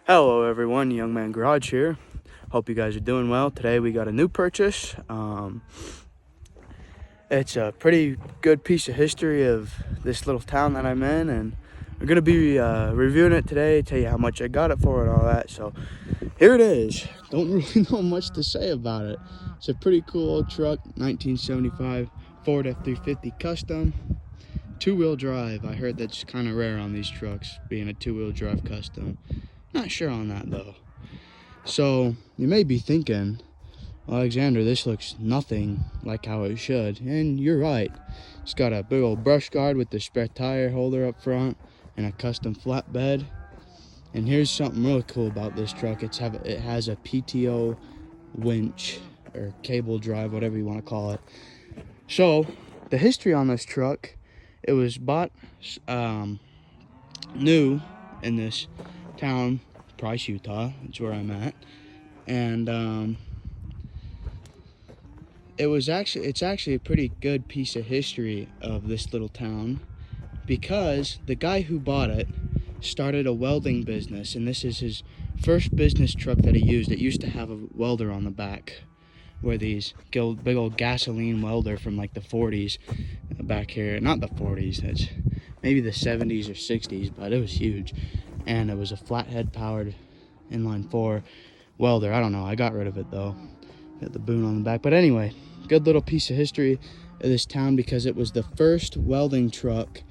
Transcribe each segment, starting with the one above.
Hello everyone, Young Man Garage here. Hope you guys are doing well. Today we got a new purchase. It's a pretty good piece of history of this little town that I'm in, and we're going to be reviewing it today, tell you how much I got it for and all that. So here it is. Don't really know much to say about it. It's a pretty cool old truck, 1975 Ford F350 Custom. Two-wheel drive. I heard that's kind of rare on these trucks, being a two-wheel drive custom. Not sure on that though. So you may be thinking, Alexander, this looks nothing like how it should. And you're right. It's got a big old brush guard with the spare tire holder up front and a custom flatbed. And here's something really cool about this truck. It has a PTO winch or cable drive, whatever you want to call it. So the history on this truck, it was bought new in this town, Price, Utah. That's where I'm at. And it's actually a pretty good piece of history of this little town, because the guy who bought it started a welding business, and this is his first business truck that he used. It used to have a welder on the back, where these big old gasoline welder from like the 40s back here. Not the 40s, that's maybe the 70s or 60s, but it was huge. And it was a flathead powered inline 4 welder. I don't know, I got rid of it though. Got the boom on the back. But anyway, good little piece of history of this town, because it was the first welding truck,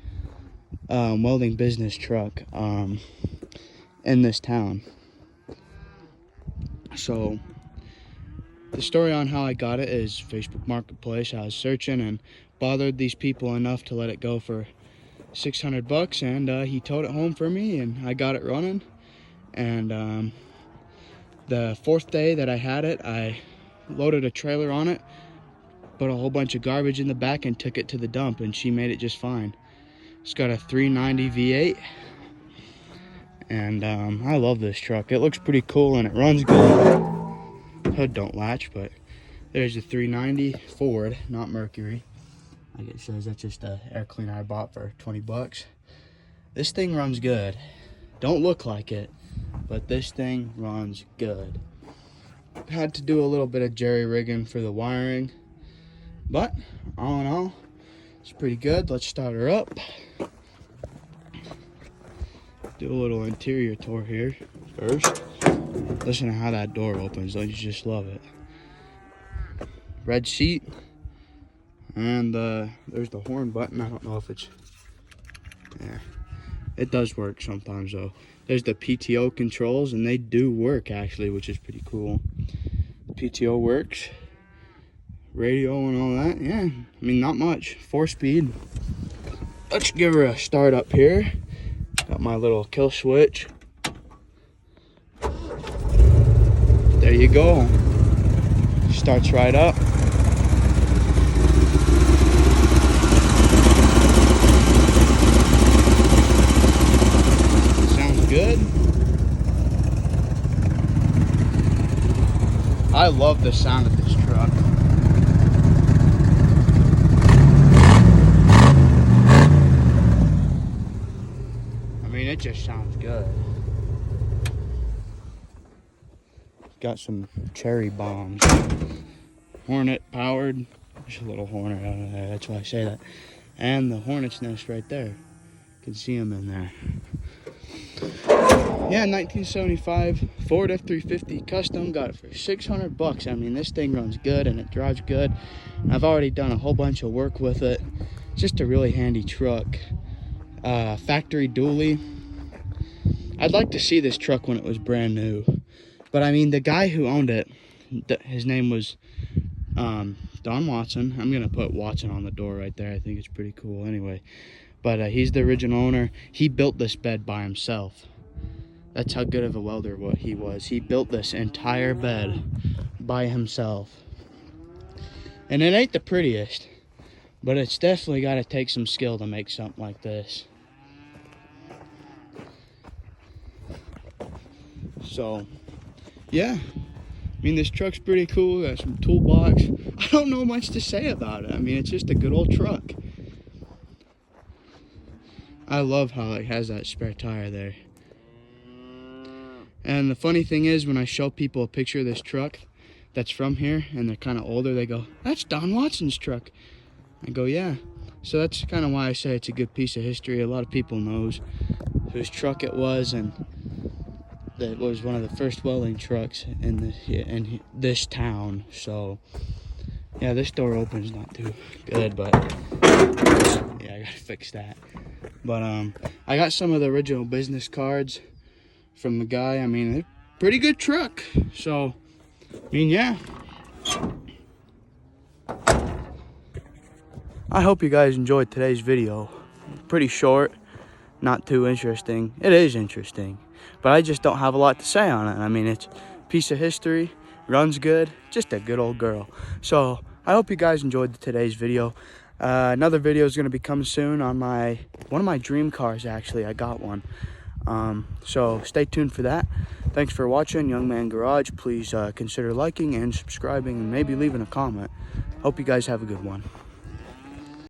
welding business truck in this town. So the story on how I got it is Facebook Marketplace. I was searching and bothered these people enough to let it go for $600, and he towed it home for me, and I got it running. And the fourth day that I had it, I loaded a trailer on it, put a whole bunch of garbage in the back, and took it to the dump, and she made it just fine. It's got a 390 V8, and I love this truck. It looks pretty cool and it runs good. Hood don't latch, but there's a 390 Ford, not Mercury. Like it says, that's just a air cleaner I bought for $20. This thing runs good. Don't look like it, but this thing runs good. Had to do a little bit of jerry rigging for the wiring, but all in all, it's pretty good. Let's start her up. Do a little interior tour here first. Listen to how that door opens. Don't you just love it? Red seat. And there's the horn button. I don't know if it's... Yeah, it does work sometimes though. There's the PTO controls, and they do work actually, which is pretty cool. PTO works. Radio and all that. Yeah, I mean, not much. 4-speed. Let's give her a start up here. Got my little kill switch. There you go. Starts right up. Sounds good. I love the sound of this truck. I mean, it just sounds good. Got some cherry bombs. Hornet powered. There's a little Hornet out of there, that's why I say that. And the Hornet's nest right there. You can see them in there. Yeah, 1975 Ford F350 Custom. Got it for $600. I mean, this thing runs good and it drives good. I've already done a whole bunch of work with it. It's just a really handy truck. Factory dually. I'd like to see this truck when it was brand new. But I mean, the guy who owned it, his name was Don Watson. I'm gonna put Watson on the door right there. I think it's pretty cool anyway. But he's the original owner. He built this bed by himself. That's how good of a welder he was. He built this entire bed by himself. And it ain't the prettiest, but it's definitely got to take some skill to make something like this. So, yeah. I mean, this truck's pretty cool. Got some toolbox. I don't know much to say about it. I mean, it's just a good old truck. I love how it has that spare tire there. And the funny thing is, when I show people a picture of this truck that's from here and they're kind of older, they go, "That's Don Watson's truck." I go, "Yeah." So that's kind of why I say it's a good piece of history. A lot of people knows whose truck it was, and that it was one of the first welding trucks in this town. So yeah, this door opens not too good, but yeah, I gotta fix that. But I got some of the original business cards from the guy. I mean, they're pretty good truck. So I mean, yeah. I hope you guys enjoyed today's video. Pretty short, not too interesting. It is interesting, but I just don't have a lot to say on it. I mean, it's a piece of history, runs good, just a good old girl. So I hope you guys enjoyed today's video. Another video is going to be coming soon on one of my dream cars. Actually, I got one. So stay tuned for that. Thanks for watching Young Man Garage. Please consider liking and subscribing and maybe leaving a comment. Hope you guys have a good one.